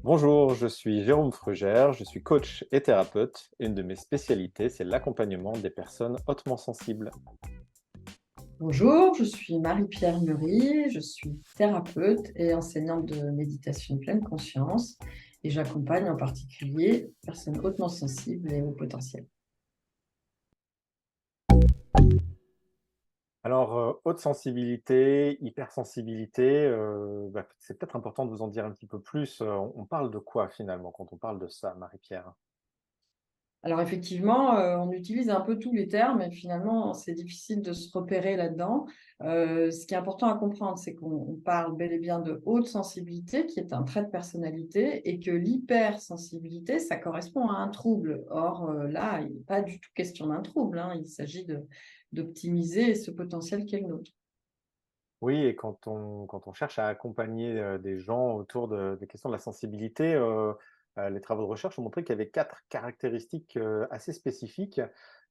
Bonjour, je suis Jérôme Frugère, je suis coach et thérapeute. Une de mes spécialités, c'est l'accompagnement des personnes hautement sensibles. Bonjour, je suis Marie-Pierre Meury, je suis thérapeute et enseignante de méditation pleine conscience et j'accompagne en particulier les personnes hautement sensibles et au potentiel. Alors, haute sensibilité, hypersensibilité, c'est peut-être important de vous en dire un petit peu plus. On parle de quoi finalement quand on parle de ça, Marie-Pierre? Alors effectivement, on utilise un peu tous les termes et finalement c'est difficile de se repérer là-dedans. Ce qui est important à comprendre, c'est qu'on parle bel et bien de haute sensibilité, qui est un trait de personnalité, et que l'hypersensibilité, ça correspond à un trouble. Or, là, il n'est pas du tout question d'un trouble, hein. Il s'agit d'optimiser ce potentiel qu'est le nôtre. Oui, et quand on cherche à accompagner, des gens autour des questions de la sensibilité, les travaux de recherche ont montré qu'il y avait 4 caractéristiques, assez spécifiques.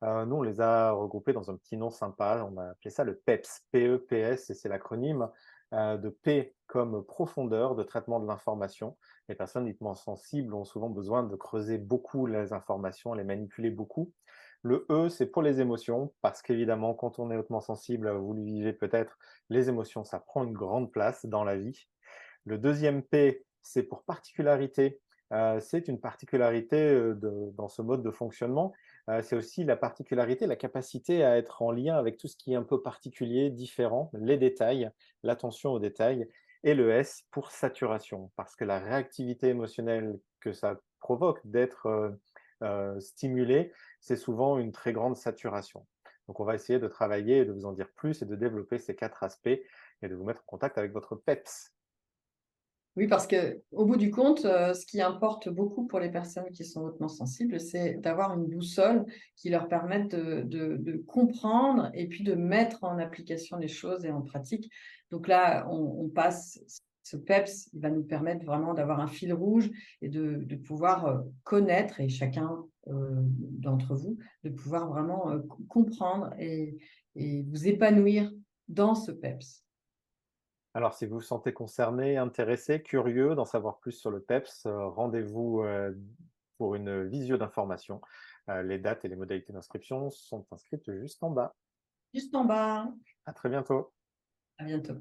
Nous, on les a regroupées dans un petit nom sympa. On a appelé ça le PEPS, P-E-P-S, et c'est l'acronyme, de P comme profondeur de traitement de l'information. Les personnes hautement sensibles ont souvent besoin de creuser beaucoup les informations, les manipuler beaucoup. Le E, c'est pour les émotions, parce qu'évidemment, quand on est hautement sensible, vous le vivez peut-être, les émotions, ça prend une grande place dans la vie. Le deuxième P, c'est pour particularité. C'est une particularité dans ce mode de fonctionnement. C'est aussi la particularité, la capacité à être en lien avec tout ce qui est un peu particulier, différent, les détails, l'attention aux détails. Et le S pour saturation, parce que la réactivité émotionnelle que ça provoque d'être stimulé, c'est souvent une très grande saturation. Donc on va essayer de travailler et de vous en dire plus et de développer ces 4 aspects et de vous mettre en contact avec votre PEPS. Oui, parce qu'au bout du compte, ce qui importe beaucoup pour les personnes qui sont hautement sensibles, c'est d'avoir une boussole qui leur permette de comprendre et puis de mettre en application les choses et en pratique. Donc là, on passe ce PEPS, il va nous permettre vraiment d'avoir un fil rouge et de pouvoir, connaître et chacun, d'entre vous, de pouvoir vraiment, comprendre et vous épanouir dans ce PEPS. Alors si vous vous sentez concerné, intéressé, curieux d'en savoir plus sur le PEPS, rendez-vous, pour une visio d'information. Les dates et les modalités d'inscription sont inscrites juste en bas. Juste en bas. À très bientôt. À bientôt.